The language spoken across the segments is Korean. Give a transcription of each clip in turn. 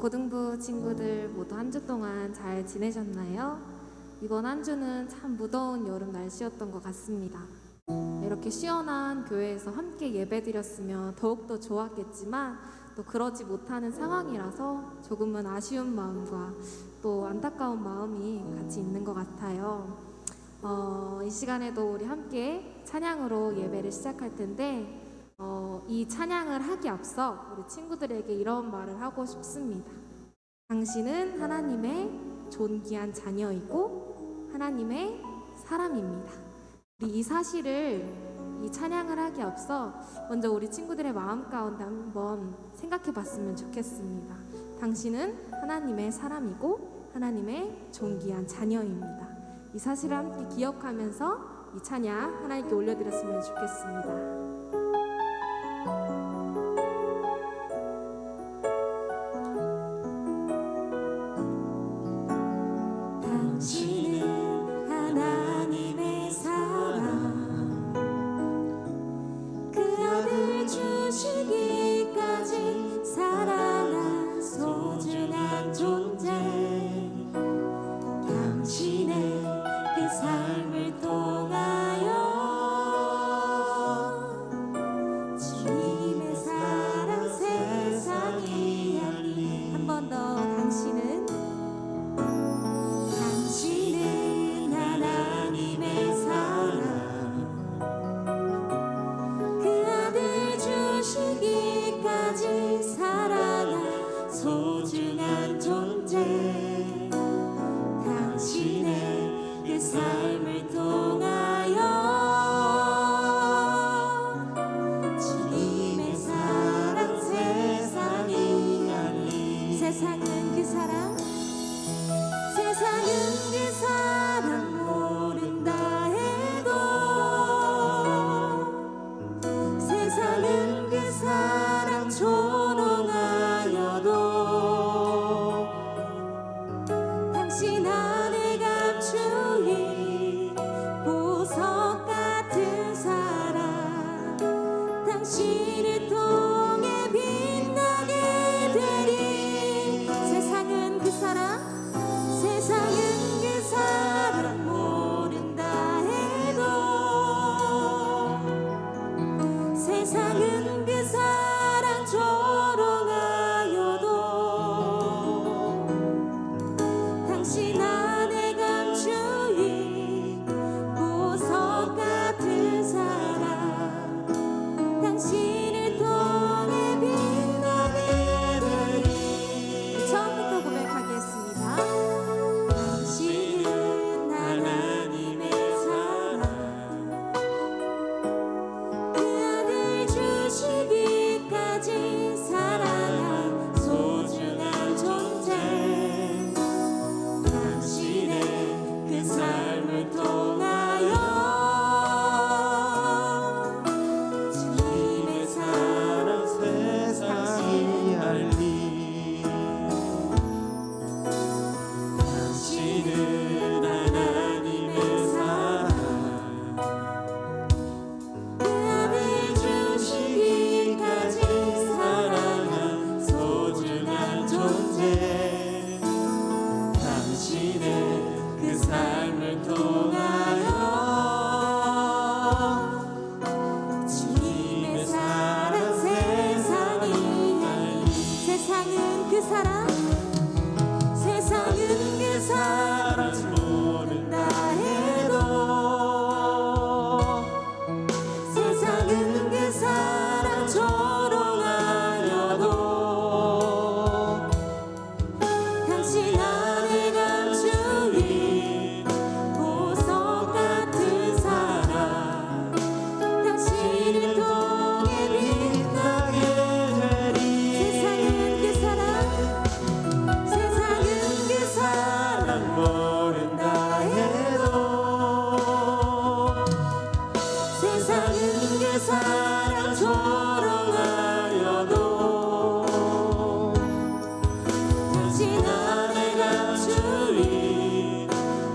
고등부 친구들 모두 한 주 동안 잘 지내셨나요? 이번 한 주는 참 무더운 여름 날씨였던 것 같습니다. 이렇게 시원한 교회에서 함께 예배드렸으면 더욱더 좋았겠지만 또 그러지 못하는 상황이라서 조금은 아쉬운 마음과 또 안타까운 마음이 같이 있는 것 같아요. 이 시간에도 우리 함께 찬양으로 예배를 시작할 텐데 이 찬양을 하기 앞서 우리 친구들에게 이런 말을 하고 싶습니다. 당신은 하나님의 존귀한 자녀이고 하나님의 사람입니다. 우리 이 사실을 이 찬양을 하기 앞서 먼저 우리 친구들의 마음 가운데 한번 생각해 봤으면 좋겠습니다. 당신은 하나님의 사람이고 하나님의 존귀한 자녀입니다. 이 사실을 함께 기억하면서 이 찬양 하나님께 올려드렸으면 좋겠습니다. 당신은 하나님의 사랑, 그 아들 주시기까지 사랑한 소중한 존재. 당신의 그 삶을 통하여 주님의 사랑 세상이 알리. 한 번 더. 당신은 하나님의 사랑, 그 아들 주시기까지 사랑한 소중한 존재. 당신의 그 삶을 통하여 주님의 사랑 세상이 알리. 세상은 그 사랑, 세상은 그 사랑 모른다 해도, 세상은 그 사랑 조롱하여도 당신 안에 감추인 보석 같은 사랑, 당신을 통해 빛나게 되리. 세상은 그 사랑, 세상은 그 사랑 모른다 해도, 세상은 그 사랑 조롱하여도 당신 안에 감추인 보석 같은 사랑, 당신을 통해 빛나게 되리. 처음부터 고백하겠습니다. 당신은 하나님의 사랑, 그 아들 주시기까지 사랑한 소중한 존재. 당신의 그 삶을 통하여 주님의 사랑 세상이 알리. 당신은 하나님의 사랑, 그 아들 주시기까지 사랑한 소중한 존재. 당신의 그 삶을 통하여 주님의 사랑 세상이 알리. 세상은 그 사랑, 세상은 그 사랑 모른다 해도, 세상은 그 사랑 조롱하여도 당신 안에 감추인 보석 같은 사랑, 당신을 통해 빛나게 되리. 세상은 그 사랑, 세상은 그 사랑 모른다 해도, 세상은 그 사랑 조롱하여도 당신 안에 감추인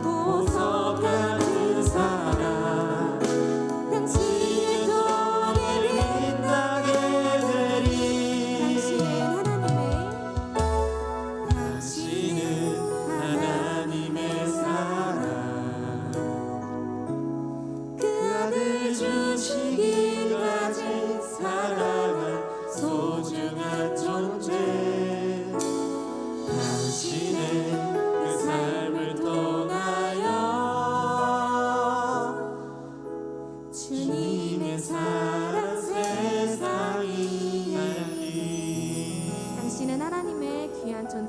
보석 같은 사랑, 당신을 통해 빛나게 되리. 당신은 하나님의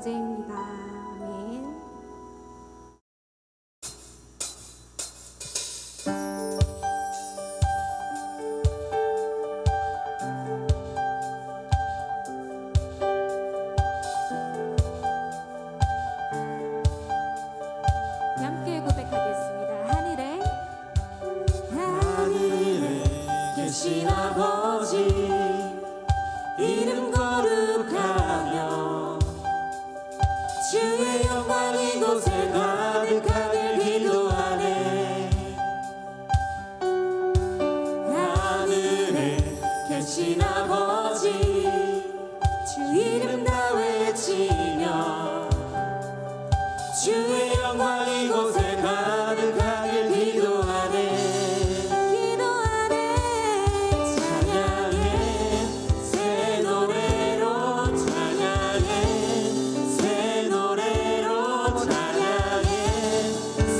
감사합니다. 아멘. 함께 고백하겠습니다. 하늘에 계신 아버지 이름 거룩하며 주의 영광 이곳에 가득하게 기도하네. 하늘에 계신 아버지 주 이름 다 외치며 주의 영광 이곳에 가득하게 기도하네. 찬양해 새 노래로 찬양해 새 노래로 찬양해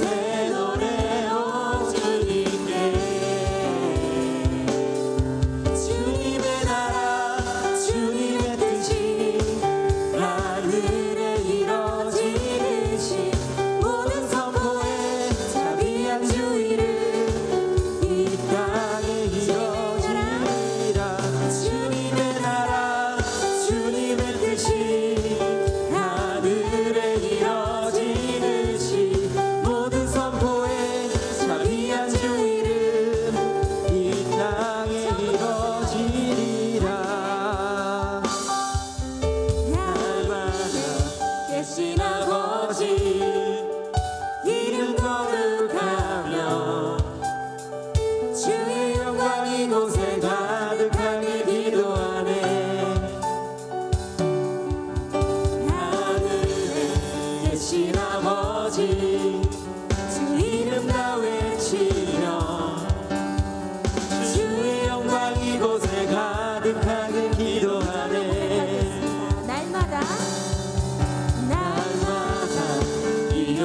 새 노래로 주님께 주님의 나라 주님의 뜻이 하늘에 이뤄지듯이 모든 선포에 자비한 주의를 이 땅에 이뤄지리라. 주님의 나라 주님의 뜻이 하늘에 이뤄지듯이 모든 선포에 자비한 주의를 이 땅에 이뤄지리라. 날마다 계신 아버지 이름 거룩하며 주의 영광 이곳에 가득하게 기도하네. 하늘에 계신 아버지 주 이름 다 외치며 주의 영광 이곳에 가득하게 기도하네. 날마다 이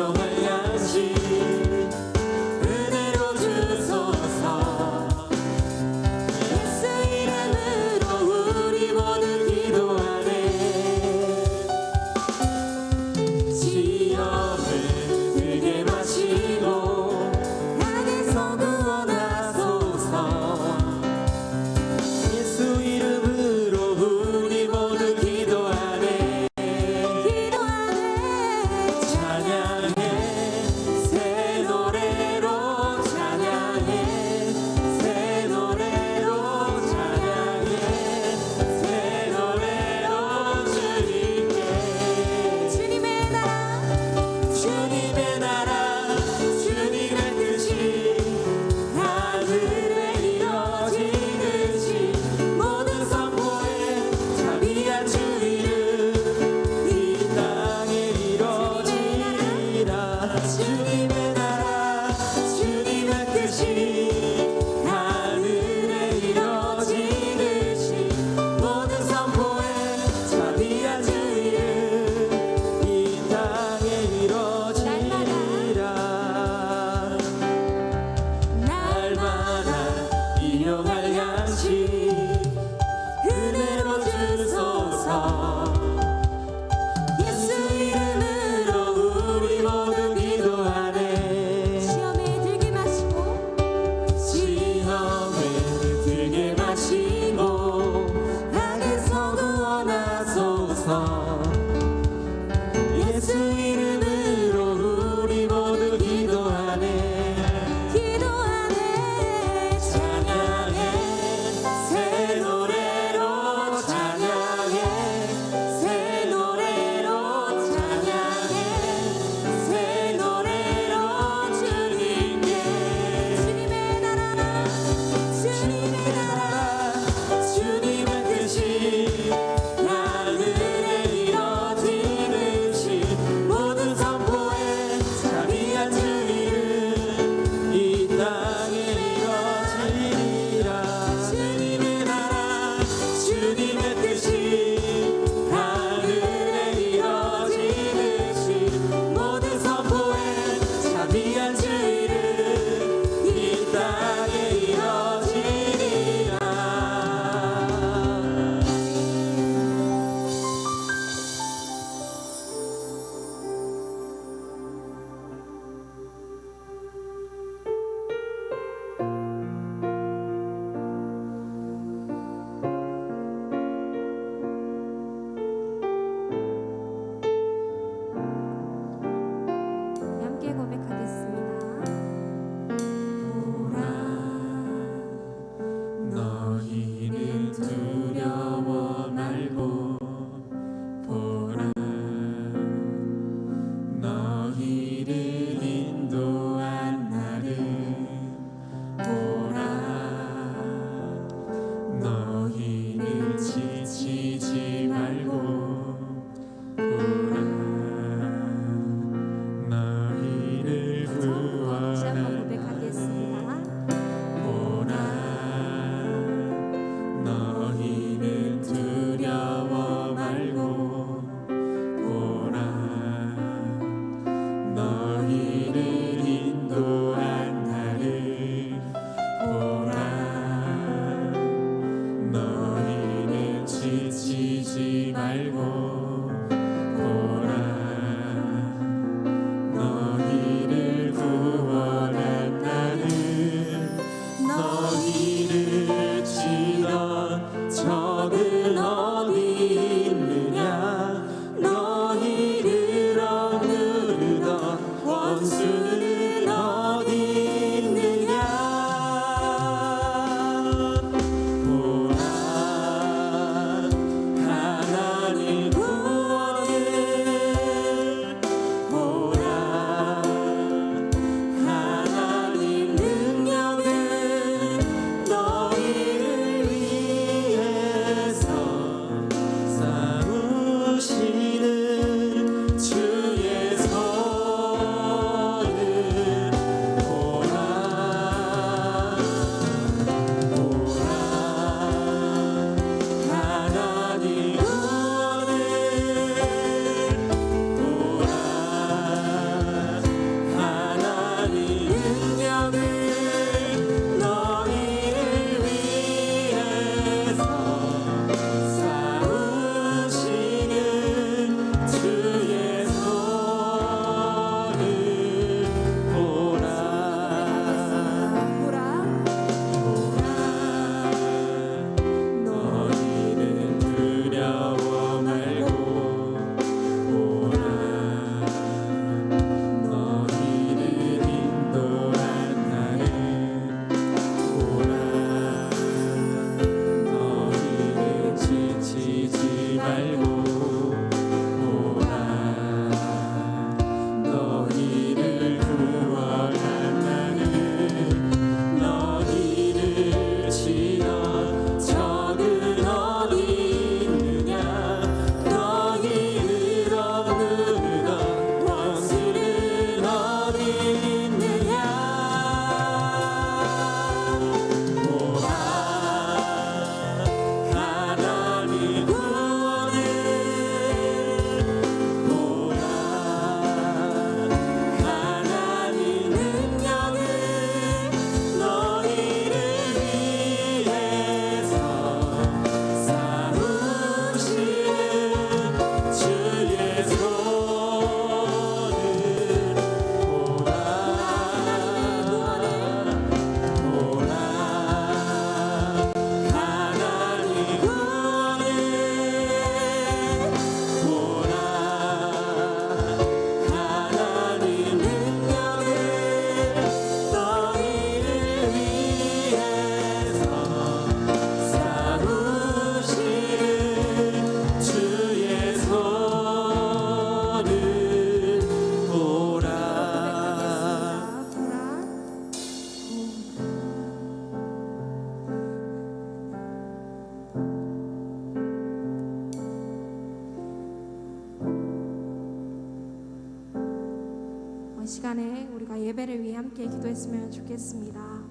시간에 우리가 예배를 위해 함께 기도했으면 좋겠습니다.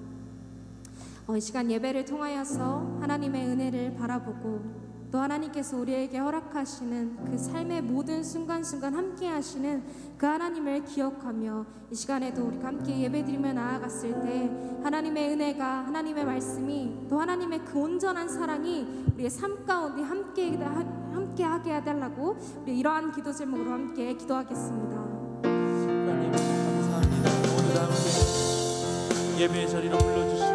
이 시간 예배를 통하여서 하나님의 은혜를 바라보고 또 하나님께서 우리에게 허락하시는 그 삶의 모든 순간순간 함께 하시는 그 하나님을 기억하며 이 시간에도 우리가 함께 예배드리며 나아갔을 때 하나님의 은혜가, 하나님의 말씀이, 또 하나님의 그 온전한 사랑이 우리의 삶 가운데 함께 하게 해달라고 우리 이러한 기도 제목으로 함께 기도하겠습니다. 하나님 감사합니다. 오늘 함께 예배의 자리로 불러주시고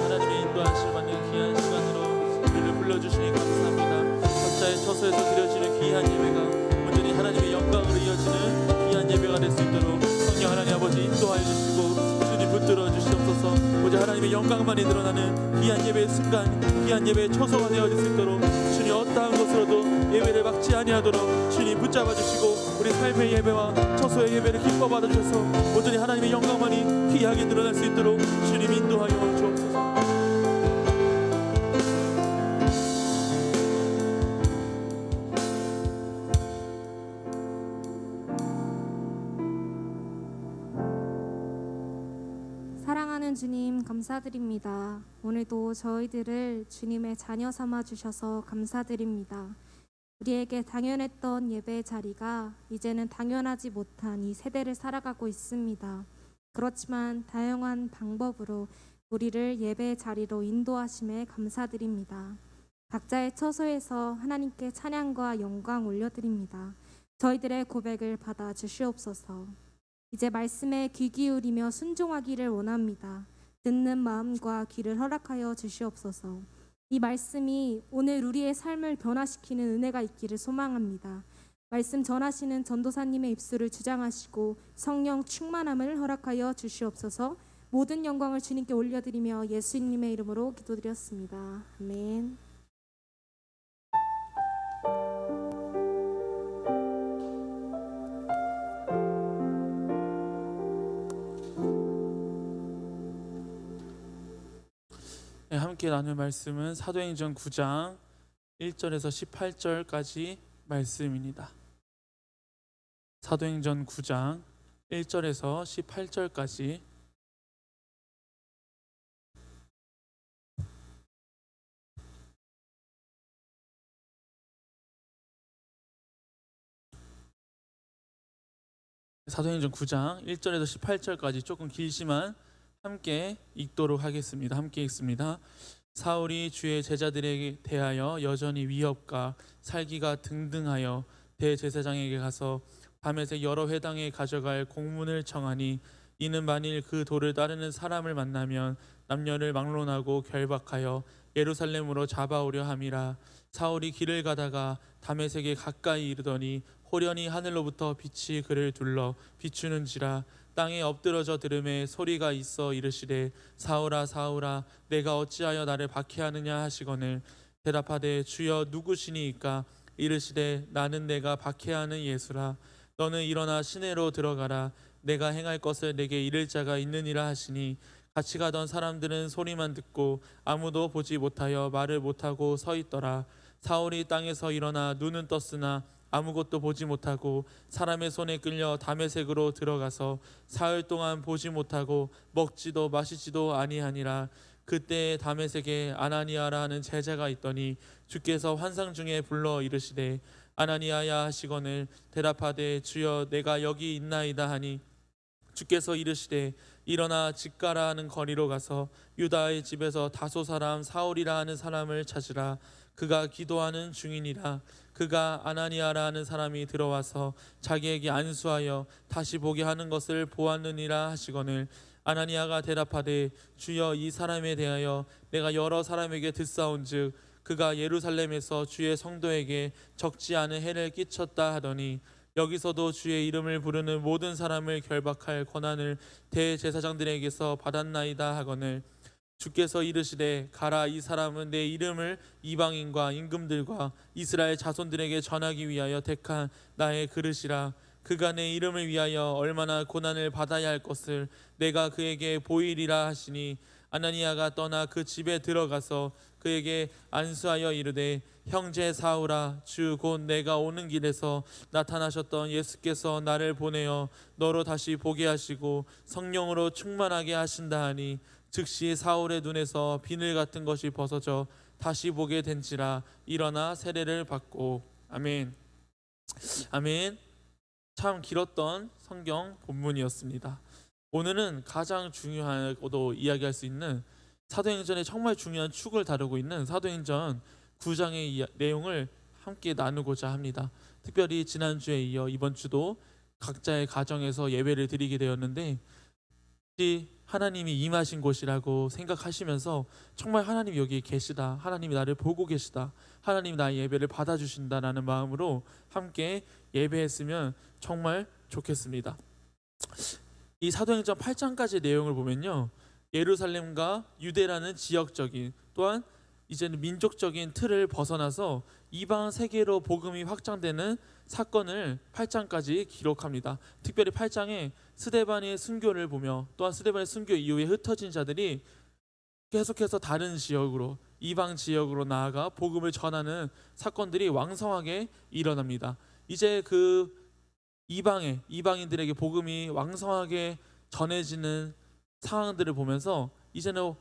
하나님의 인도하심을 받는 귀한 시간으로 우리를 불러주시니 감사합니다. 각자의 처소에서 드려지는 귀한 예배가 온전히 하나님의 영광으로 이어지는 귀한 예배가 될 수 있도록 성령 하나님 아버지 인도하여 주시고 주님 붙들어 주시옵소서. 오직 하나님의 영광만이 드러나는 귀한 예배의 순간, 귀한 예배의 처소가 되어질 수 있도록 주님 어떠한 것으로도 예배를 막지 아니하도록 주님 붙잡아 주시고 우리 삶의 예배와 처소의 예배를 기뻐 받아 주셔서 온전히 하나님의 영광만이 귀하게 드러날 수 있도록 주님 인도하여 주옵소서. 사랑하는 주님 감사드립니다. 오늘도 저희들을 주님의 자녀 삼아 주셔서 감사드립니다. 우리에게 당연했던 예배의 자리가 이제는 당연하지 못한 이 세대를 살아가고 있습니다. 그렇지만 다양한 방법으로 우리를 예배의 자리로 인도하심에 감사드립니다. 각자의 처소에서 하나님께 찬양과 영광 올려드립니다. 저희들의 고백을 받아 주시옵소서. 이제 말씀에 귀 기울이며 순종하기를 원합니다. 듣는 마음과 귀를 허락하여 주시옵소서. 이 말씀이 오늘 우리의 삶을 변화시키는 은혜가 있기를 소망합니다. 말씀 전하시는 전도사님의 입술을 주장하시고 성령 충만함을 허락하여 주시옵소서. 모든 영광을 주님께 올려드리며 예수님의 이름으로 기도드렸습니다. 아멘. 네, 함께 나눌 말씀은 사도행전 9장 1절에서 18절까지 말씀입니다. 사도행전 9장 1절에서 18절까지 사도행전 9장 1절에서 18절까지 조금 길지만 함께 읽도록 하겠습니다. 함께 읽습니다. 사울이 주의 제자들에게 대하여 여전히 위협과 살기가 등등하여 대제사장에게 가서 밤에새 여러 회당에 가져갈 공문을 청하니 이는 만일 그 도를 따르는 사람을 만나면 남녀를 막론하고 결박하여 예루살렘으로 잡아오려 함이라. 사울이 길을 가다가 다메섹에 가까이 이르더니 호련히 하늘로부터 빛이 그를 둘러 비추는지라. 땅에 엎드러져 들음에 소리가 있어 이르시되 사울아 사울아 내가 어찌하여 나를 박해하느냐 하시거늘 대답하되 주여 누구시니이까. 이르시되 나는 내가 박해하는 예수라. 너는 일어나 시내로 들어가라. 내가 행할 것을 내게 이를 자가 있느니라 하시니 같이 가던 사람들은 소리만 듣고 아무도 보지 못하여 말을 못하고 서 있더라. 사울이 땅에서 일어나 눈은 떴으나 아무것도 보지 못하고 사람의 손에 끌려 다메섹으로 들어가서 사흘 동안 보지 못하고 먹지도 마시지도 아니하니라. 그때 다메섹에 아나니아라 하는 제자가 있더니 주께서 환상 중에 불러 이르시되 아나니아야 하시거늘 대답하되 주여 내가 여기 있나이다 하니 주께서 이르시되 일어나 집 가라 하는 거리로 가서 유다의 집에서 다소 사람 사울이라 하는 사람을 찾으라. 그가 기도하는 중이니라. 그가 아나니아라 하는 사람이 들어와서 자기에게 안수하여 다시 보게 하는 것을 보았느니라 하시거늘 아나니아가 대답하되 주여 이 사람에 대하여 내가 여러 사람에게 듣사온즉 그가 예루살렘에서 주의 성도에게 적지 않은 해를 끼쳤다 하더니 여기서도 주의 이름을 부르는 모든 사람을 결박할 권한을 대제사장들에게서 받았나이다 하거늘 주께서 이르시되 가라. 이 사람은 내 이름을 이방인과 임금들과 이스라엘 자손들에게 전하기 위하여 택한 나의 그릇이라. 그가 내 이름을 위하여 얼마나 고난을 받아야 할 것을 내가 그에게 보이리라 하시니 아나니아가 떠나 그 집에 들어가서 그에게 안수하여 이르되 형제 사울아 주 곧 내가 오는 길에서 나타나셨던 예수께서 나를 보내어 너로 다시 보게 하시고 성령으로 충만하게 하신다 하니 즉시 사울의 눈에서 비늘 같은 것이 벗어져 다시 보게 된지라 일어나 세례를 받고. 아멘. 아멘. 참 길었던 성경 본문이었습니다. 오늘은 가장 중요하고도 이야기할 수 있는 사도행전의 정말 중요한 축을 다루고 있는 사도행전 9장의 내용을 함께 나누고자 합니다. 특별히 지난주에 이어 이번 주도 각자의 가정에서 예배를 드리게 되었는데 하나님이 임하신 곳이라고 생각하시면서 정말 하나님이 여기 계시다, 하나님이 나를 보고 계시다, 하나님이 나의 예배를 받아주신다라는 마음으로 함께 예배했으면 정말 좋겠습니다. 이 사도행전 8장까지 내용을 보면요, 예루살렘과 유대라는 지역적인 또한 이제는 민족적인 틀을 벗어나서 이방 세계로 복음이 확장되는 사건을 8장까지 기록합니다. 특별히 8장에 스데반의 순교를 보며 또한 스데반의 순교 이후에 흩어진 자들이 계속해서 다른 지역으로, 이방 지역으로 나아가 복음을 전하는 사건들이 왕성하게 일어납니다. 이제 그 이방인들에게 복음이 왕성하게 전해지는 상황들을 보면서 이제는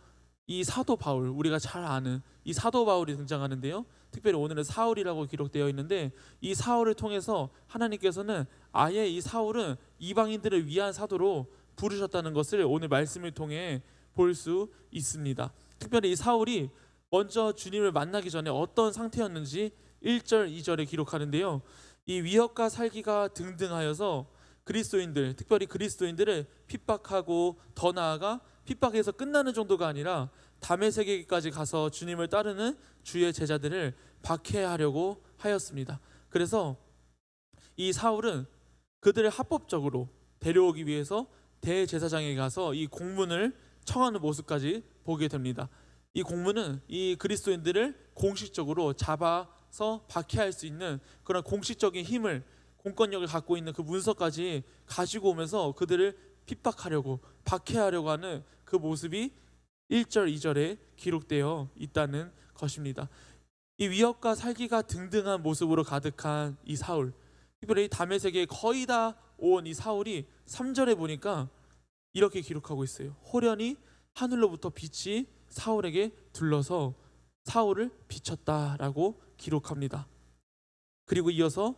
이 사도 바울, 우리가 잘 아는 이 사도 바울이 등장하는데요, 특별히 오늘은 사울이라고 기록되어 있는데 이 사울을 통해서 하나님께서는 아예 이 사울은 이방인들을 위한 사도로 부르셨다는 것을 오늘 말씀을 통해 볼 수 있습니다. 특별히 이 사울이 먼저 주님을 만나기 전에 어떤 상태였는지 1절, 2절에 기록하는데요, 이 위협과 살기가 등등하여서 그리스도인들, 특별히 그리스도인들을 핍박하고 더 나아가 핍박에서 끝나는 정도가 아니라 다메섹에까지 가서 주님을 따르는 주의 제자들을 박해하려고 하였습니다. 그래서 이 사울은 그들을 합법적으로 데려오기 위해서 대제사장에 가서 이 공문을 청하는 모습까지 보게 됩니다. 이 공문은 이 그리스도인들을 공식적으로 잡아서 박해할 수 있는 그런 공식적인 힘을, 공권력을 갖고 있는 그 문서까지 가지고 오면서 그들을 핍박하려고, 박해하려고 하는 그 모습이 1절, 2절에 기록되어 있다는 것입니다. 이 위협과 살기가 등등한 모습으로 가득한 이 사울, 특별히 다메섹에 거의 다 온 이 사울이 3절에 보니까 이렇게 기록하고 있어요. 호련히 하늘로부터 빛이 사울에게 둘러서 사울을 비쳤다라고 기록합니다. 그리고 이어서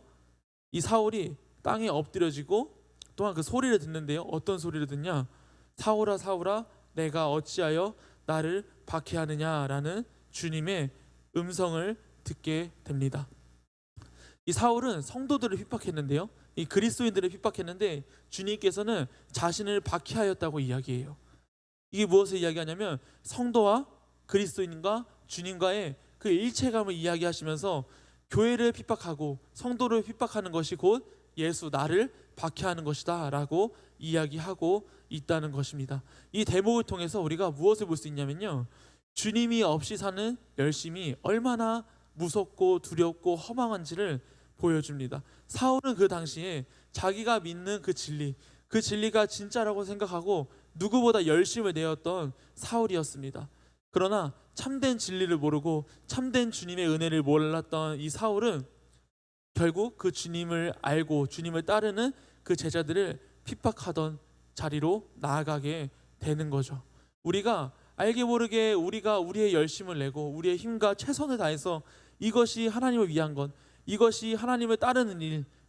이 사울이 땅에 엎드려지고 또한 그 소리를 듣는데요, 어떤 소리를 듣냐, 사울아 사울아 내가 어찌하여 나를 박해하느냐라는 주님의 음성을 듣게 됩니다. 이 사울은 성도들을 핍박했는데요, 이 그리스도인들을 핍박했는데 주님께서는 자신을 박해하였다고 이야기해요. 이게 무엇을 이야기하냐면 성도와 그리스도인과 주님과의 그 일체감을 이야기하시면서 교회를 핍박하고 성도를 핍박하는 것이 곧 예수, 나를 박해하는 것이다 라고 이야기하고 있다는 것입니다. 이 대목을 통해서 우리가 무엇을 볼 수 있냐면요, 주님이 없이 사는 열심이 얼마나 무섭고 두렵고 허망한지를 보여줍니다. 사울은 그 당시에 자기가 믿는 그 진리가 진짜라고 생각하고 누구보다 열심을 내었던 사울이었습니다. 그러나 참된 진리를 모르고 참된 주님의 은혜를 몰랐던 이 사울은 결국 그 주님을 알고 주님을 따르는 그 제자들을 핍박하던 자리로 나아가게 되는 거죠. 우리가 알게 모르게 우리가 우리의 열심을 내고 우리의 힘과 최선을 다해서 이것이 하나님을 위한 것, 이것이 하나님을 따르는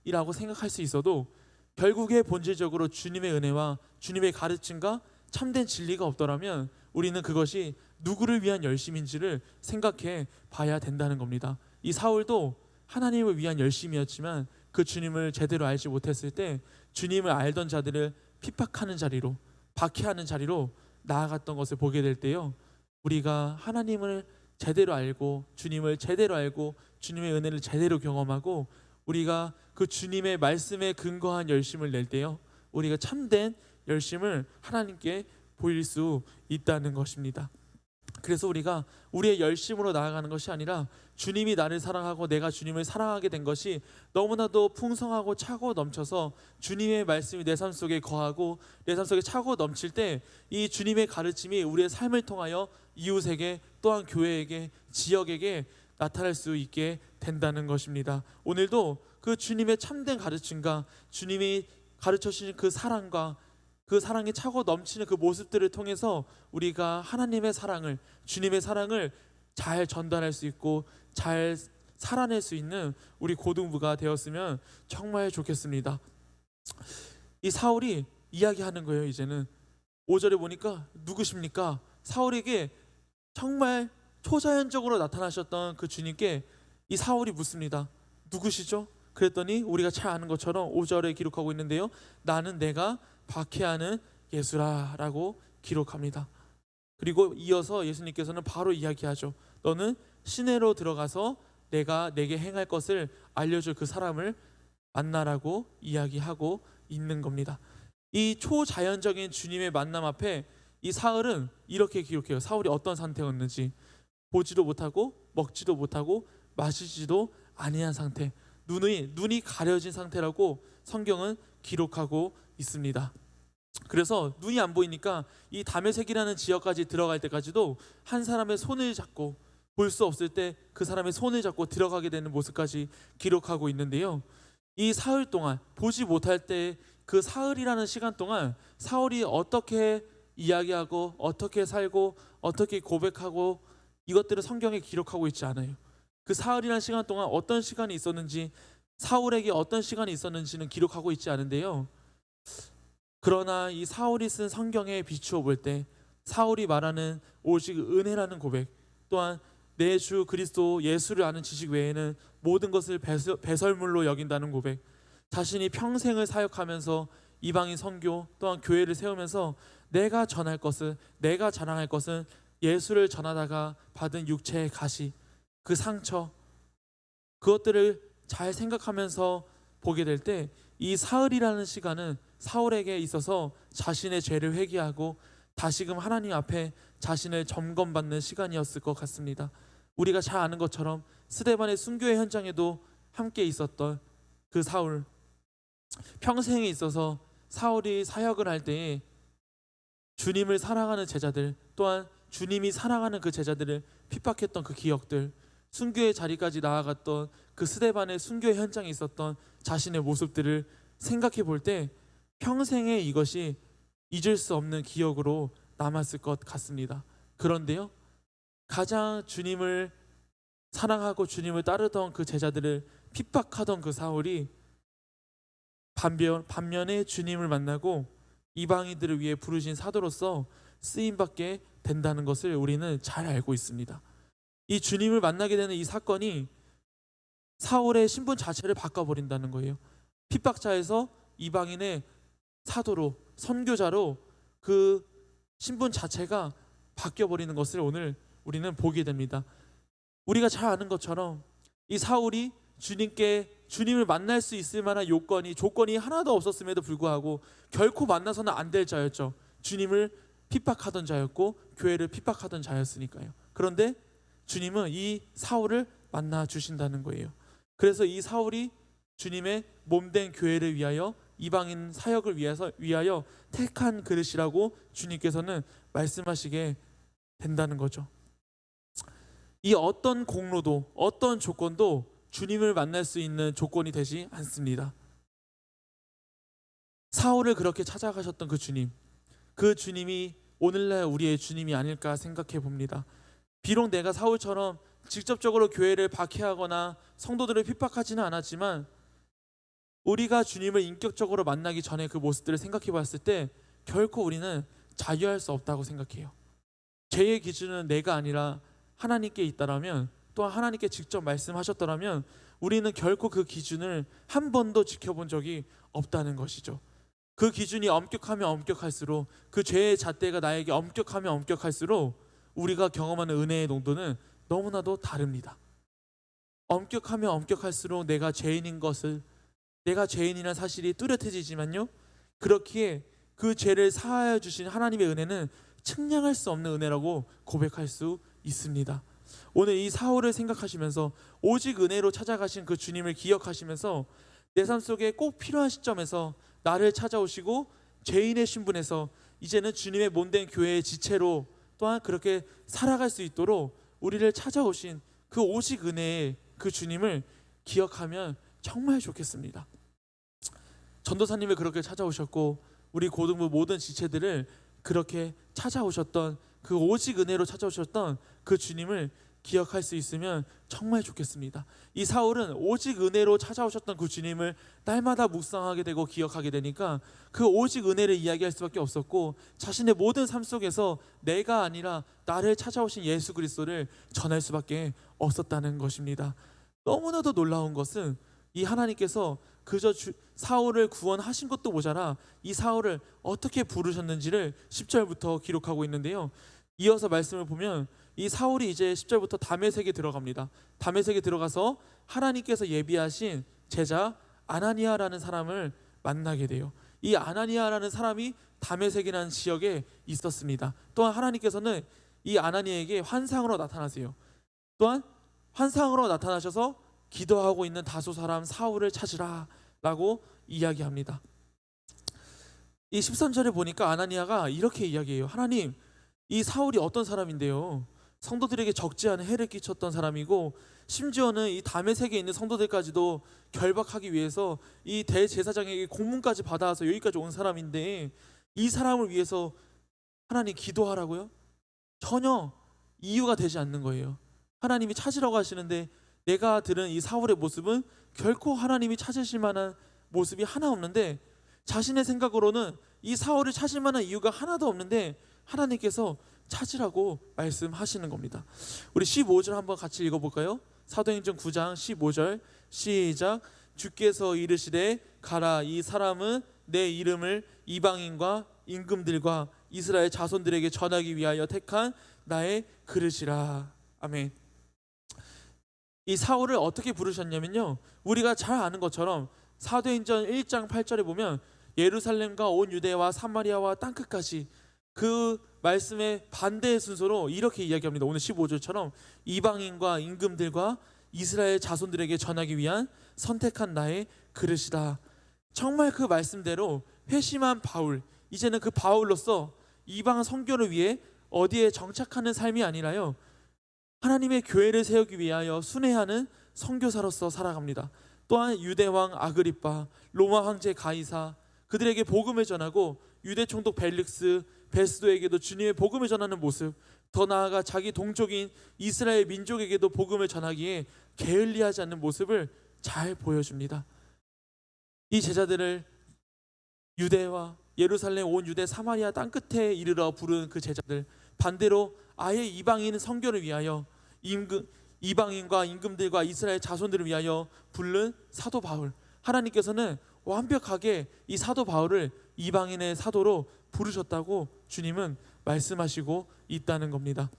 일이라고 생각할 수 있어도 결국에 본질적으로 주님의 은혜와 주님의 가르침과 참된 진리가 없더라면 우리는 그것이 누구를 위한 열심인지를 생각해 봐야 된다는 겁니다. 이 사울도 하나님을 위한 열심이었지만 그 주님을 제대로 알지 못했을 때 주님을 알던 자들을 핍박하는 자리로, 박해하는 자리로 나아갔던 것을 보게 될 때요, 우리가 하나님을 제대로 알고 주님을 제대로 알고 주님의 은혜를 제대로 경험하고 우리가 그 주님의 말씀에 근거한 열심을 낼 때요, 우리가 참된 열심을 하나님께 보일 수 있다는 것입니다. 그래서 우리가 우리의 열심으로 나아가는 것이 아니라 주님이 나를 사랑하고 내가 주님을 사랑하게 된 것이 너무나도 풍성하고 차고 넘쳐서 주님의 말씀이 내 삶 속에 거하고 내 삶 속에 차고 넘칠 때 이 주님의 가르침이 우리의 삶을 통하여 이웃에게 또한 교회에게 지역에게 나타날 수 있게 된다는 것입니다. 오늘도 그 주님의 참된 가르침과 주님이 가르쳐 주신 그 사랑과 그 사랑이 차고 넘치는 그 모습들을 통해서 우리가 하나님의 사랑을, 주님의 사랑을 잘 전달할 수 있고 잘 살아낼 수 있는 우리 고등부가 되었으면 정말 좋겠습니다. 이 사울이 이야기하는 거예요. 이제는 5절에 보니까 누구십니까? 사울에게 정말 초자연적으로 나타나셨던 그 주님께 이 사울이 묻습니다. 누구시죠? 그랬더니 우리가 잘 아는 것처럼 5절에 기록하고 있는데요, 나는 내가 박해하는 예수라 라고 기록합니다. 그리고 이어서 예수님께서는 바로 이야기하죠. 너는 시내로 들어가서 내가 내게 행할 것을 알려줄 그 사람을 만나라고 이야기하고 있는 겁니다. 이 초자연적인 주님의 만남 앞에 이 사울은 이렇게 기록해요. 사울이 어떤 상태였는지. 보지도 못하고 먹지도 못하고 마시지도 아니한 상태, 눈이 가려진 상태라고 성경은 기록하고 있습니다. 그래서 눈이 안 보이니까 이 다메섹이라는 지역까지 들어갈 때까지도 한 사람의 손을 잡고, 볼 수 없을 때 그 사람의 손을 잡고 들어가게 되는 모습까지 기록하고 있는데요, 이 사흘 동안 보지 못할 때 그 사흘이라는 시간 동안 사울이 어떻게 이야기하고 어떻게 살고 어떻게 고백하고 이것들을 성경에 기록하고 있지 않아요. 그 사흘이라는 시간 동안 어떤 시간이 있었는지, 사울에게 어떤 시간이 있었는지는 기록하고 있지 않은데요, 그러나 이 사울이 쓴 성경에 비추어 볼 때 사울이 말하는 오직 은혜라는 고백, 또한 내 주 그리스도 예수를 아는 지식 외에는 모든 것을 배설물로 여긴다는 고백, 자신이 평생을 사역하면서 이방인 선교 또한 교회를 세우면서 내가 전할 것은, 내가 자랑할 것은 예수를 전하다가 받은 육체의 가시, 그 상처, 그것들을 잘 생각하면서 보게 될 때 이 사흘이라는 시간은 사울에게 있어서 자신의 죄를 회개하고 다시금 하나님 앞에 자신을 점검받는 시간이었을 것 같습니다. 우리가 잘 아는 것처럼 스데반의 순교의 현장에도 함께 있었던 그 사울, 평생에 있어서 사울이 사역을 할 때에 주님을 사랑하는 제자들, 또한 주님이 사랑하는 그 제자들을 핍박했던 그 기억들, 순교의 자리까지 나아갔던 그 스데반의 순교의 현장에 있었던 자신의 모습들을 생각해 볼 때 평생에 이것이 잊을 수 없는 기억으로 남았을 것 같습니다. 그런데요, 가장 주님을 사랑하고 주님을 따르던 그 제자들을 핍박하던 그 사울이 반면에 주님을 만나고 이방인들을 위해 부르신 사도로서 쓰임받게 된다는 것을 우리는 잘 알고 있습니다. 이 주님을 만나게 되는 이 사건이 사울의 신분 자체를 바꿔버린다는 거예요. 핍박자에서 이방인의 사도로, 선교자로 그 신분 자체가 바뀌어버리는 것을 오늘 우리는 보게 됩니다. 우리가 잘 아는 것처럼 이 사울이 주님을 만날 수 있을 만한 조건이 하나도 없었음에도 불구하고 결코 만나서는 안 될 자였죠. 주님을 핍박하던 자였고 교회를 핍박하던 자였으니까요. 그런데 주님은 이 사울을 만나 주신다는 거예요. 그래서 이 사울이 주님의 몸된 교회를 위하여, 이방인 사역을 위하여 택한 그릇이라고 주님께서는 말씀하시게 된다는 거죠. 이 어떤 공로도 어떤 조건도 주님을 만날 수 있는 조건이 되지 않습니다. 사울을 그렇게 찾아가셨던 그 주님이 오늘날 우리의 주님이 아닐까 생각해 봅니다. 비록 내가 사울처럼 직접적으로 교회를 박해하거나 성도들을 핍박하지는 않았지만 우리가 주님을 인격적으로 만나기 전에 그 모습들을 생각해 봤을 때 결코 우리는 자유할 수 없다고 생각해요. 죄의 기준은 내가 아니라 하나님께 있다라면, 또한 하나님께 직접 말씀하셨더라면 우리는 결코 그 기준을 한 번도 지켜본 적이 없다는 것이죠. 그 기준이 엄격하면 엄격할수록, 그 죄의 잣대가 나에게 엄격하면 엄격할수록 우리가 경험하는 은혜의 농도는 너무나도 다릅니다. 엄격하면 엄격할수록 내가 죄인이라는 사실이 뚜렷해지지만요, 그렇기에 그 죄를 사하여 주신 하나님의 은혜는 측량할 수 없는 은혜라고 고백할 수 있습니다. 오늘 이 사울을 생각하시면서 오직 은혜로 찾아가신 그 주님을 기억하시면서 내 삶 속에 꼭 필요한 시점에서 나를 찾아오시고 죄인의 신분에서 이제는 주님의 몸된 교회의 지체로 또한 그렇게 살아갈 수 있도록 우리를 찾아오신 그 오직 은혜의 그 주님을 기억하면 정말 좋겠습니다. 전도사님을 그렇게 찾아오셨고 우리 고등부 모든 지체들을 그렇게 찾아오셨던 그 오직 은혜로 찾아오셨던 그 주님을 기억할 수 있으면 정말 좋겠습니다. 이 사울은 오직 은혜로 찾아오셨던 그 주님을 날마다 묵상하게 되고 기억하게 되니까 그 오직 은혜를 이야기할 수밖에 없었고 자신의 모든 삶 속에서 내가 아니라 나를 찾아오신 예수 그리스도를 전할 수밖에 없었다는 것입니다. 너무나도 놀라운 것은 이 하나님께서 그저 사울을 구원하신 것도 모자라 이 사울을 어떻게 부르셨는지를 10절부터 기록하고 있는데요. 이어서 말씀을 보면 이 사울이 이제 10절부터 다메섹에 들어갑니다. 다메섹에 들어가서 하나님께서 예비하신 제자 아나니아라는 사람을 만나게 돼요. 이 아나니아라는 사람이 다메섹이라는 지역에 있었습니다. 또한 하나님께서는 이 아나니아에게 환상으로 나타나세요. 또한 환상으로 나타나셔서 기도하고 있는 다소 사람 사울을 찾으라 라고 이야기합니다. 이 13절에 보니까 아나니아가 이렇게 이야기해요. 하나님, 이 사울이 어떤 사람인데요? 성도들에게 적지 않은 해를 끼쳤던 사람이고 심지어는 이 다메섹에 있는 성도들까지도 결박하기 위해서 이 대제사장에게 공문까지 받아와서 여기까지 온 사람인데 이 사람을 위해서 하나님 기도하라고요? 전혀 이유가 되지 않는 거예요. 하나님이 찾으라고 하시는데 내가 들은 이 사울의 모습은 결코 하나님이 찾으실 만한 모습이 하나 없는데 자신의 생각으로는 이 사울을 찾을 만한 이유가 하나도 없는데 하나님께서 찾으라고 말씀하시는 겁니다. 우리 15절 한번 같이 읽어볼까요? 사도행전 9장 15절 시작. 주께서 이르시되 가라, 이 사람은 내 이름을 이방인과 임금들과 이스라엘 자손들에게 전하기 위하여 택한 나의 그릇이라. 아멘. 이 사울을 어떻게 부르셨냐면요, 우리가 잘 아는 것처럼 사도행전 1장 8절에 보면 예루살렘과 온 유대와 사마리아와 땅끝까지 그 말씀의 반대의 순서로 이렇게 이야기합니다. 오늘 15절처럼 이방인과 임금들과 이스라엘 자손들에게 전하기 위한 선택한 나의 그릇이다. 정말 그 말씀대로 회심한 바울, 이제는 그 바울로서 이방 선교를 위해 어디에 정착하는 삶이 아니라요, 하나님의 교회를 세우기 위하여 순회하는 선교사로서 살아갑니다. 또한 유대왕 아그리빠, 로마 황제 가이사, 그들에게 복음을 전하고 유대 총독 벨릭스, 베스도에게도 주님의 복음을 전하는 모습, 더 나아가 자기 동족인 이스라엘 민족에게도 복음을 전하기에 게을리하지 않는 모습을 잘 보여줍니다. 이 제자들을 유대와 예루살렘 온 유대 사마리아 땅끝에 이르러 부른 그 제자들, 반대로 아예 이방인 선교를 위하여 이방인과 임금들과 이스라엘 자손들을 위하여 부른 사도 바울, 하나님께서는 완벽하게 이 사도 바울을 이방인의 사도로 부르셨다고 주님은 말씀하시고 있다는 겁니다.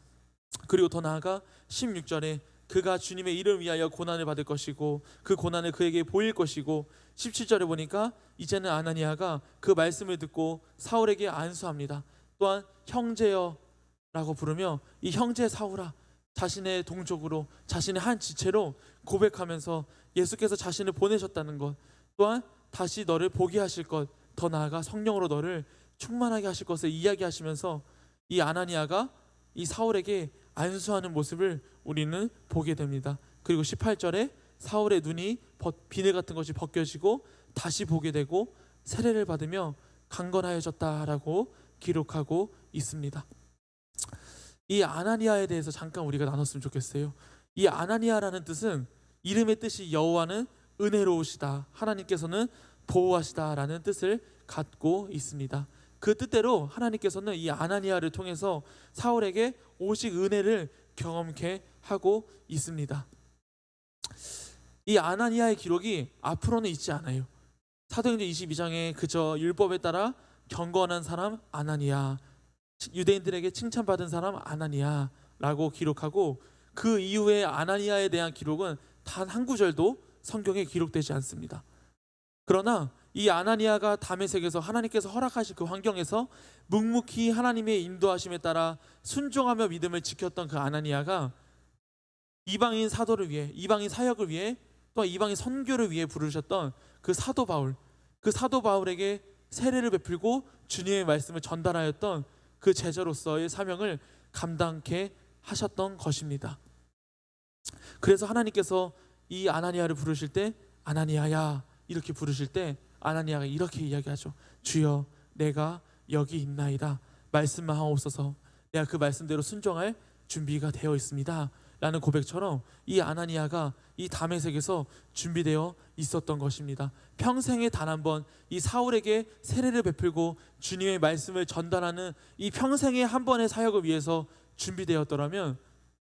그리고 더 나아가 16절에 그가 주님의 이름을 위하여 고난을 받을 것이고 그 고난을 그에게 보일 것이고 17절에 보니까 이제는 아나니아가 그 말씀을 듣고 사울에게 안수합니다. 또한 형제여 라고 부르며 이 형제 사울아, 자신의 동족으로 자신의 한 지체로 고백하면서 예수께서 자신을 보내셨다는 것, 또한 다시 너를 보게 하실 것, 더 나아가 성령으로 너를 충만하게 하실 것을 이야기하시면서 이 아나니아가 이 사울에게 안수하는 모습을 우리는 보게 됩니다. 그리고 18절에 사울의 눈이 비늘 같은 것이 벗겨지고 다시 보게 되고 세례를 받으며 강건하여졌다라고 기록하고 있습니다. 이 아나니아에 대해서 잠깐 우리가 나눴으면 좋겠어요. 이 아나니아라는 뜻은 이름의 뜻이 여호와는 은혜로우시다, 하나님께서는 보호하시다라는 뜻을 갖고 있습니다. 그 뜻대로 하나님께서는 이 아나니아를 통해서 사울에게 오직 은혜를 경험케 하고 있습니다. 이 아나니아의 기록이 앞으로는 있지 않아요. 사도행전 22장에 그저 율법에 따라 경건한 사람 아나니아, 유대인들에게 칭찬받은 사람 아나니아라고 기록하고 그 이후에 아나니아에 대한 기록은 단 한 구절도 성경에 기록되지 않습니다. 그러나 이 아나니아가 다메섹에서 하나님께서 허락하신 그 환경에서 묵묵히 하나님의 인도하심에 따라 순종하며 믿음을 지켰던 그 아나니아가 이방인 사도를 위해, 이방인 사역을 위해, 또 이방인 선교를 위해 부르셨던 그 사도 바울, 그 사도 바울에게 세례를 베풀고 주님의 말씀을 전달하였던 그 제자로서의 사명을 감당케 하셨던 것입니다. 그래서 하나님께서 이 아나니아를 부르실 때 아나니아야 이렇게 부르실 때 아나니아가 이렇게 이야기하죠. 주여 내가 여기 있나이다. 말씀만 하옵소서. 내가 그 말씀대로 순종할 준비가 되어 있습니다. 라는 고백처럼 이 아나니아가 이 다메섹에서 준비되어 있었던 것입니다. 평생에 단 한 번 이 사울에게 세례를 베풀고 주님의 말씀을 전달하는 이 평생의 한 번의 사역을 위해서 준비되었더라면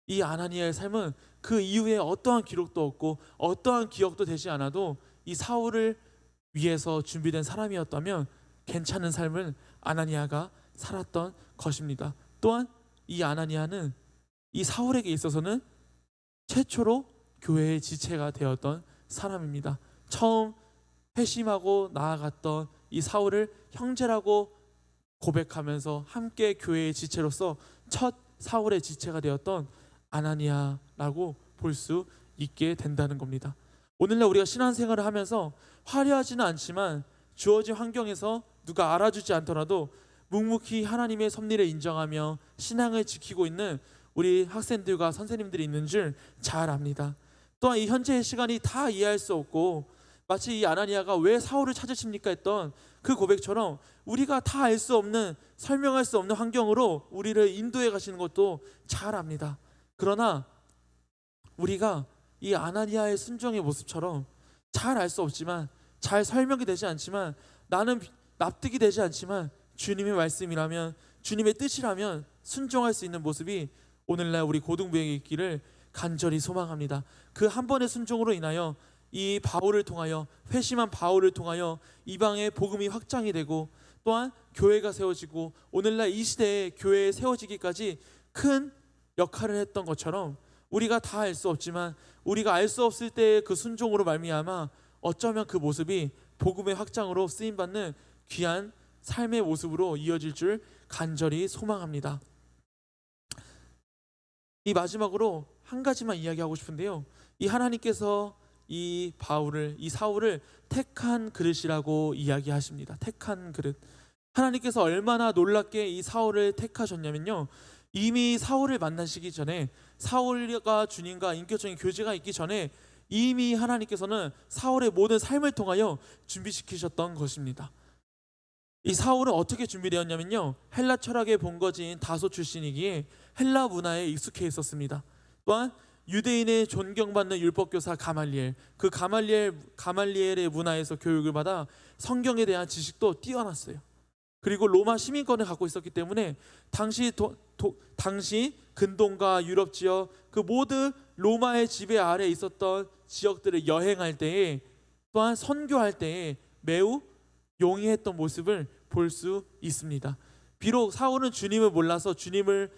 이 아나니아의 삶은 그 이후에 어떠한 기록도 없고 어떠한 기억도 되지 않아도 이 사울을 위해서 준비된 사람이었다면 괜찮은 삶을 아나니아가 살았던 것입니다. 또한 이 아나니아는 이 사울에게 있어서는 최초로 교회의 지체가 되었던 사람입니다. 처음 회심하고 나아갔던 이 사울을 형제라고 고백하면서 함께 교회의 지체로서 첫 사울의 지체가 되었던 아나니아라고 볼 수 있게 된다는 겁니다. 오늘날 우리가 신앙생활을 하면서 화려하지는 않지만 주어진 환경에서 누가 알아주지 않더라도 묵묵히 하나님의 섭리를 인정하며 신앙을 지키고 있는 우리 학생들과 선생님들이 있는 줄 잘 압니다. 또한 이 현재의 시간이 다 이해할 수 없고 마치 이 아나니아가 왜 사울을 찾으십니까 했던 그 고백처럼 우리가 다 알 수 없는, 설명할 수 없는 환경으로 우리를 인도해 가시는 것도 잘 압니다. 그러나 우리가 이 아나니아의 순종의 모습처럼 잘 알 수 없지만, 잘 설명이 되지 않지만, 나는 납득이 되지 않지만 주님의 말씀이라면, 주님의 뜻이라면 순종할 수 있는 모습이 오늘날 우리 고등부에게 있기를 간절히 소망합니다. 그 한 번의 순종으로 인하여 이 바울을 통하여, 회심한 바울을 통하여 이방의 복음이 확장이 되고 또한 교회가 세워지고 오늘날 이 시대에 교회에 세워지기까지 큰 역할을 했던 것처럼 우리가 다 알 수 없지만 우리가 알 수 없을 때의 그 순종으로 말미암아 어쩌면 그 모습이 복음의 확장으로 쓰임받는 귀한 삶의 모습으로 이어질 줄 간절히 소망합니다. 이 마지막으로 한 가지만 이야기하고 싶은데요. 이 하나님께서 이 바울을, 이 사울을 택한 그릇이라고 이야기하십니다. 택한 그릇. 하나님께서 얼마나 놀랍게 이 사울을 택하셨냐면요, 이미 사울을 만나시기 전에, 사울과 주님과 인격적인 교제가 있기 전에 이미 하나님께서는 사울의 모든 삶을 통하여 준비시키셨던 것입니다. 이 사울은 어떻게 준비되었냐면요, 헬라 철학의 본거지인 다소 출신이기에 헬라 문화에 익숙해 있었습니다. 또한 유대인의 존경받는 율법교사 가말리엘, 그 가말리엘의 문화에서 교육을 받아 성경에 대한 지식도 뛰어났어요. 그리고 로마 시민권을 갖고 있었기 때문에 당시 근동과 유럽 지역 그 모든 로마의 지배 아래에 있었던 지역들을 여행할 때에, 또한 선교할 때에 매우 용이했던 모습을 볼 수 있습니다. 비록 사울은 주님을 몰라서 주님을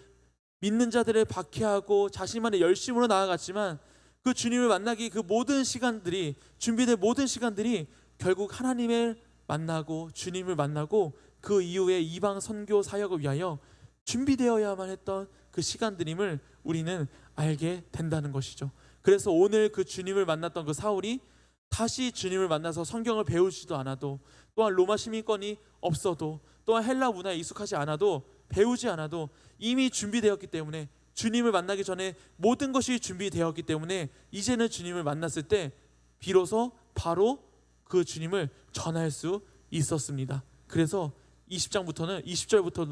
믿는 자들을 박해하고 자신만의 열심으로 나아갔지만 그 주님을 만나기, 그 모든 시간들이, 준비된 모든 시간들이 결국 하나님을 만나고 주님을 만나고 그 이후에 이방 선교 사역을 위하여 준비되어야만 했던 그 시간들임을 우리는 알게 된다는 것이죠. 그래서 오늘 그 주님을 만났던 그 사울이 다시 주님을 만나서 성경을 배우지도 않아도, 또한 로마 시민권이 없어도, 또한 헬라 문화에 익숙하지 않아도, 배우지 않아도 이미 준비되었기 때문에, 주님을 만나기 전에 모든 것이 준비되었기 때문에 이제는 주님을 만났을 때 비로소 바로 그 주님을 전할 수 있었습니다. 그래서 20절부터는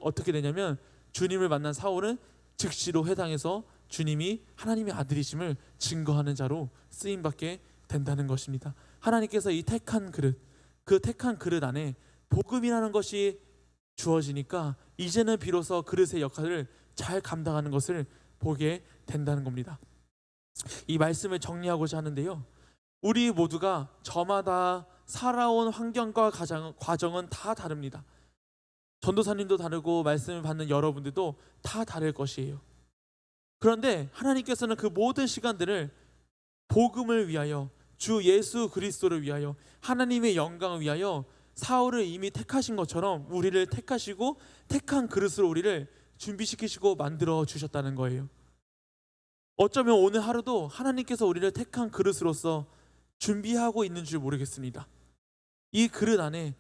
어떻게 되냐면 주님을 만난 사울은 즉시로 회당에서 주님이 하나님의 아들이심을 증거하는 자로 쓰임받게 된다는 것입니다. 하나님께서 이 택한 그릇, 그 택한 그릇 안에 복음이라는 것이 주어지니까 이제는 비로소 그릇의 역할을 잘 감당하는 것을 보게 된다는 겁니다. 이 말씀을 정리하고자 하는데요, 우리 모두가 저마다 살아온 환경과 과정은 다 다릅니다. 전도사님도 다르고 말씀을 받는 여러분들도 다 다를 것이에요. 그런데 하나님께서는 그 모든 시간들을 복음을 위하여, 주 예수 그리스도를 위하여, 하나님의 영광을 위하여 사울을 이미 택하신 것처럼 우리를 택하시고 택한 그릇으로 우리를 준비시키시고 만들어 주셨다는 거예요. 어쩌면 오늘 하루도 하나님께서 우리를 택한 그릇으로서 준비하고 있는 줄 모르겠습니다. 이 그릇 안에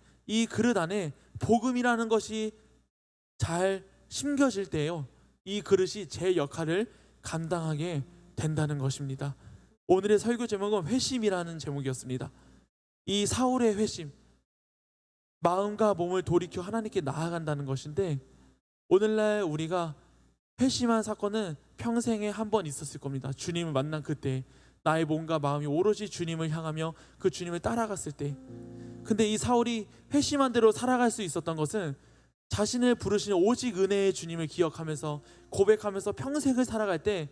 복음이라는 것이 잘 심겨질 때요, 이 그릇이 제 역할을 감당하게 된다는 것입니다. 오늘의 설교 제목은 회심이라는 제목이었습니다. 이 사울의 회심, 마음과 몸을 돌이켜 하나님께 나아간다는 것인데, 오늘날 우리가 회심한 사건은 평생에 한 번 있었을 겁니다. 주님을 만난 그때, 나의 몸과 마음이 오로지 주님을 향하며 그 주님을 따라갔을 때. 근데 이 사울이 회심한 대로 살아갈 수 있었던 것은 자신을 부르시는 오직 은혜의 주님을 기억하면서 고백하면서 평생을 살아갈 때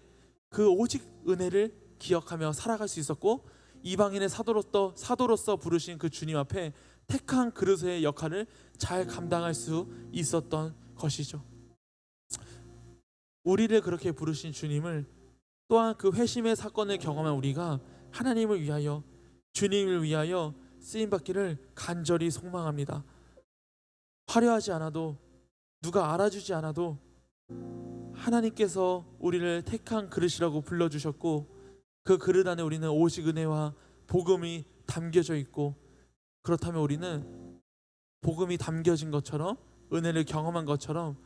그 오직 은혜를 기억하며 살아갈 수 있었고, 이방인의 사도로서 부르신 그 주님 앞에 택한 그릇의 역할을 잘 감당할 수 있었던 것이죠. 우리를 그렇게 부르신 주님을, 또한 그 회심의 사건을 경험한 우리가 하나님을 위하여, 주님을 위하여 쓰임받기를 간절히 소망합니다. 화려하지 않아도, 누가 알아주지 않아도 하나님께서 우리를 택한 그릇이라고 불러주셨고, 그 그릇 안에 우리는 오직 은혜와 복음이 담겨져 있고, 그렇다면 우리는 복음이 담겨진 것처럼, 은혜를 경험한 것처럼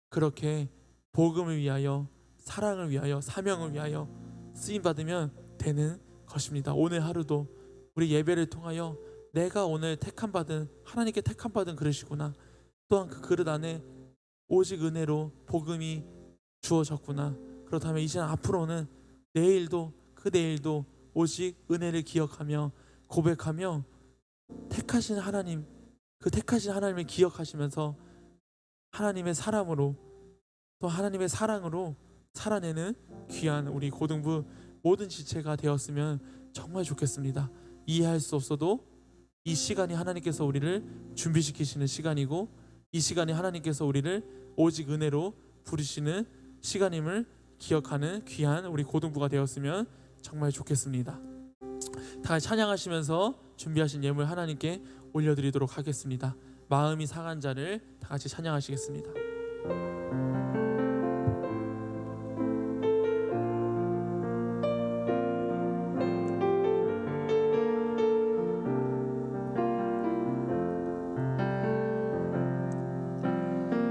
그렇게 복음을 위하여, 사랑을 위하여, 사명을 위하여 쓰임받으면 되는 것입니다. 오늘 하루도 우리 예배를 통하여 내가 오늘 택함받은, 하나님께 택함받은 그릇이구나, 또한 그 그릇 안에 오직 은혜로 복음이 주어졌구나, 그렇다면 이제 앞으로는 내일도 그 내일도 오직 은혜를 기억하며 고백하며 택하신 하나님, 그 택하신 하나님을 기억하시면서 하나님의 사람으로, 또 하나님의 사랑으로 살아내는 귀한 우리 고등부 모든 지체가 되었으면 정말 좋겠습니다. 이해할 수 없어도 이 시간이 하나님께서 우리를 준비시키시는 시간이고, 이 시간이 하나님께서 우리를 오직 은혜로 부르시는 시간임을 기억하는 귀한 우리 고등부가 되었으면 정말 좋겠습니다. 다 같이 찬양하시면서 준비하신 예물 하나님께 올려드리도록 하겠습니다. 마음이 상한 자를 다 같이 찬양하시겠습니다.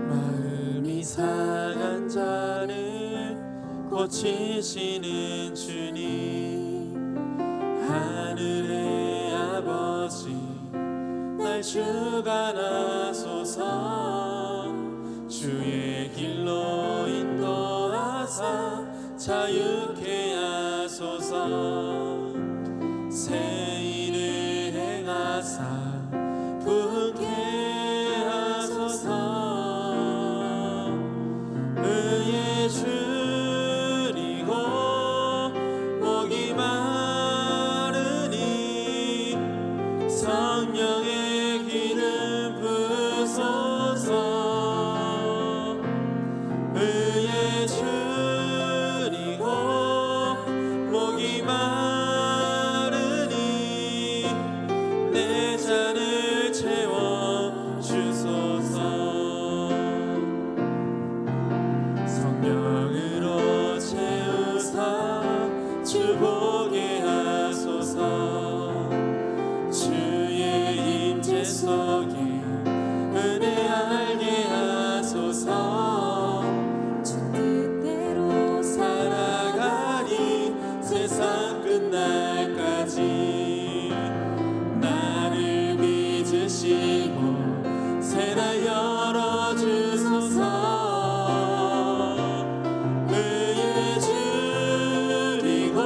마음이 상한 자를 고치시는 주님, 하늘의 아버지 날 주관하소서. 주의 길로 인도하사 자유케 하소서. 새 일을 행하사 부흥케 하소서. 의의 줄이고 목이 마르니 성령의 기름 부소서. 의의 줄이고 목이 마르니 내 잔을 채워 주소서. 성령으로 채우사 주 보게 하소서. 주의 임재 속에 은혜 알게 하소서. 주 뜻대로 살아가니 세상 끝날까지 나를 믿으시고 새날 열어주소서. 의의 줄이고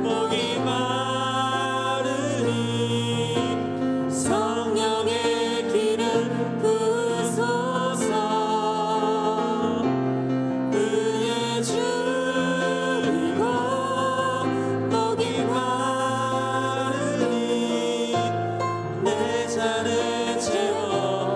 목이 마르니 성령의 기름 부소서. 의의 줄이고 목이 마르니 내 잔을 채워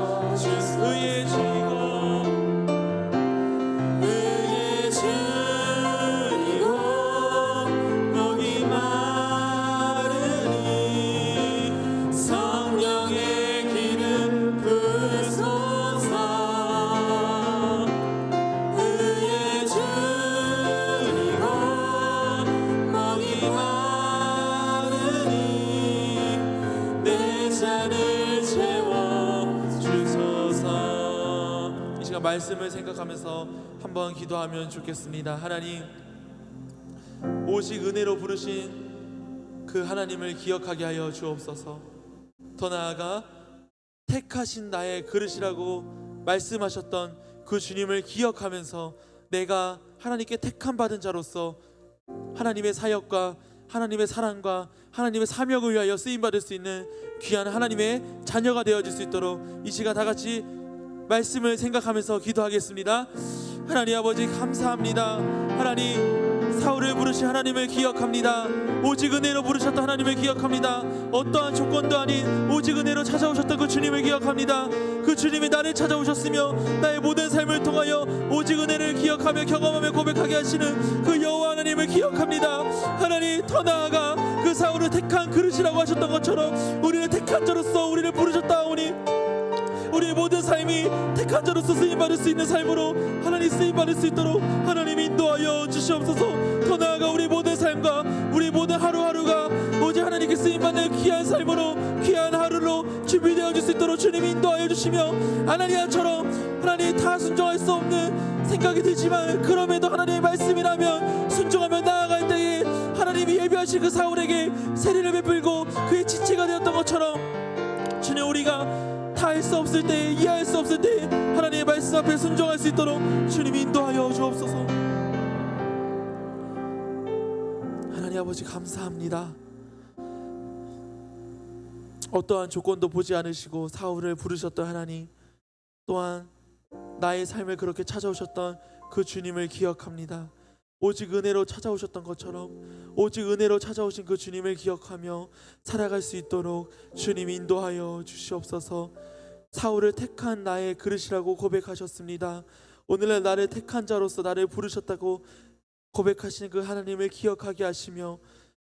말씀을 생각하면서 한번 기도하면 좋겠습니다. 하나님, 오직 은혜로 부르신 그 하나님을 기억하게 하여 주옵소서. 더 나아가 택하신 나의 그릇이라고 말씀하셨던 그 주님을 기억하면서 내가 하나님께 택함 받은 자로서 하나님의 사역과 하나님의 사랑과 하나님의 사명을 위하여 쓰임받을 수 있는 귀한 하나님의 자녀가 되어질 수 있도록 이 시간 다 같이 말씀을 생각하면서 기도하겠습니다. 하나님 아버지 감사합니다. 하나님, 사울을 부르신 하나님을 기억합니다. 오직 은혜로 부르셨던 하나님을 기억합니다. 어떠한 조건도 아닌 오직 은혜로 찾아오셨던 그 주님을 기억합니다. 그 주님이 나를 찾아오셨으며 나의 모든 삶을 통하여 오직 은혜를 기억하며 경험하며 고백하게 하시는 그 여호와 하나님을 기억합니다. 하나님, 더 나아가 그 사울을 택한 그릇이라고 하셨던 것처럼 우리를 택한 자로서 우리를 부르셨다오니 우리의 모든 삶이 택한 자로서 쓰임받을 수 있는 삶으로 하나님 쓰임받을 수 있도록 하나님 인도하여 주시옵소서. 더 나아가 우리 모든 삶과 우리 모든 하루하루가 오직 하나님께 쓰임받는 귀한 삶으로 귀한 하루로 준비되어질 수 있도록 주님 인도하여 주시며, 아나니아처럼 하나님 다 순종할 수 없는 생각이 들지만 그럼에도 하나님의 말씀이라면 순종하며 나아갈 때에 하나님이 예비하신 그 사울에게 세리를 베풀고 그의 지체가 되었던 것처럼 주님, 우리가 다 할 수 없을 때, 이해할 수 없을 때 하나님의 말씀 앞에 순종할 수 있도록 주님 인도하여 주옵소서. 하나님 아버지 감사합니다. 어떠한 조건도 보지 않으시고 사울을 부르셨던 하나님, 또한 나의 삶을 그렇게 찾아오셨던 그 주님을 기억합니다. 오직 은혜로 찾아오셨던 것처럼 오직 은혜로 찾아오신 그 주님을 기억하며 살아갈 수 있도록 주님 인도하여 주시옵소서. 사울을 택한 나의 그릇이라고 고백하셨습니다. 오늘날 나를 택한 자로서 나를 부르셨다고 고백하시는 그 하나님을 기억하게 하시며,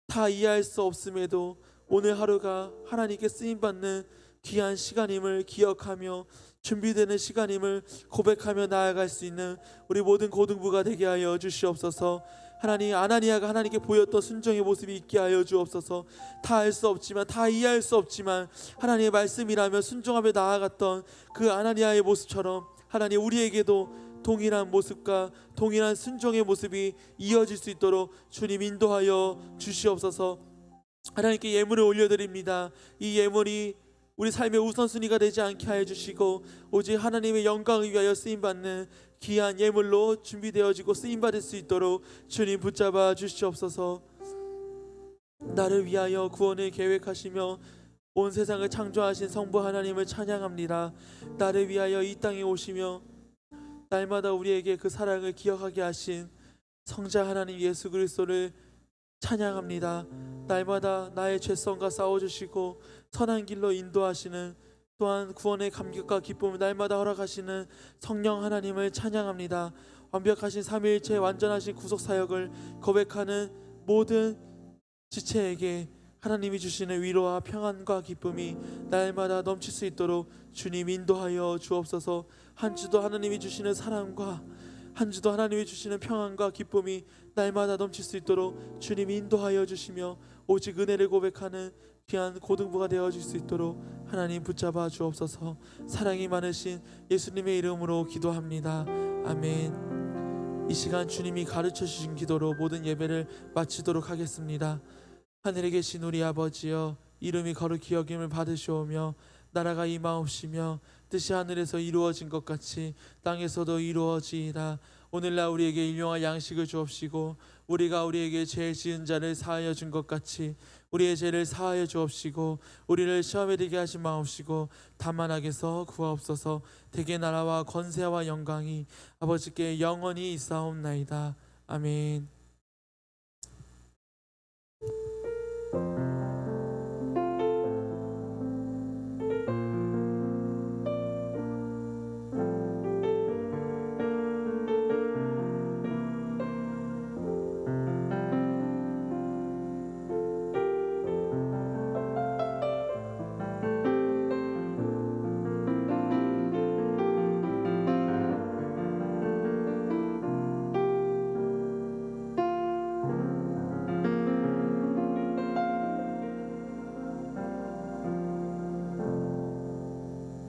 다 이해할 수 없음에도 오늘 하루가 하나님께 쓰임받는 귀한 시간임을 기억하며 준비되는 시간임을 고백하며 나아갈 수 있는 우리 모든 고등부가 되게 하여 주시옵소서. 하나님, 아나니아가 하나님께 보였던 순종의 모습이 있게 하여 주옵소서. 다 알 수 없지만, 다 이해할 수 없지만 하나님의 말씀이라며 순종하며 나아갔던 그 아나니아의 모습처럼 하나님, 우리에게도 동일한 모습과 동일한 순종의 모습이 이어질 수 있도록 주님 인도하여 주시옵소서. 하나님께 예물을 올려드립니다. 이 예물이 우리 삶의 우선순위가 되지 않게 하여 주시고 오직 하나님의 영광을 위하여 쓰임받는 귀한 예물로 준비되어지고 쓰임받을 수 있도록 주님 붙잡아 주시옵소서. 나를 위하여 구원을 계획하시며 온 세상을 창조하신 성부 하나님을 찬양합니다. 나를 위하여 이 땅에 오시며 날마다 우리에게 그 사랑을 기억하게 하신 성자 하나님 예수 그리스도를 찬양합니다. 날마다 나의 죄성과 싸워주시고 선한 길로 인도하시는, 또한 구원의 감격과 기쁨을 날마다 허락하시는 성령 하나님을 찬양합니다. 완벽하신 삼위일체 완전하신 구속사역을 고백하는 모든 지체에게 하나님이 주시는 위로와 평안과 기쁨이 날마다 넘칠 수 있도록 주님 인도하여 주옵소서. 한 주도 하나님이 주시는 사랑과 한 주도 하나님이 주시는 평안과 기쁨이 날마다 넘칠 수 있도록 주님 인도하여 주시며 오직 은혜를 고백하는 귀한 고등부가 되어질 수 있도록 하나님 붙잡아 주옵소서. 사랑이 많으신 예수님의 이름으로 기도합니다. 아멘. 이 시간 주님이 가르쳐 주신 기도로 모든 예배를 마치도록 하겠습니다. 하늘에 계신 우리 아버지여, 이름이 거룩히 여김을 받으시오며 나라가 임하옵시며 뜻이 하늘에서 이루어진 것 같이 땅에서도 이루어지이다. 오늘날 우리에게 일용할 양식을 주옵시고 우리가 우리에게 죄 지은 자를 사하여 준 것 같이 우리의 죄를 사하여 주옵시고 우리를 시험에 들게 하지 마옵시고 다만 악에서 구하옵소서. 대개 나라와 권세와 영광이 아버지께 영원히 있사옵나이다. 아멘.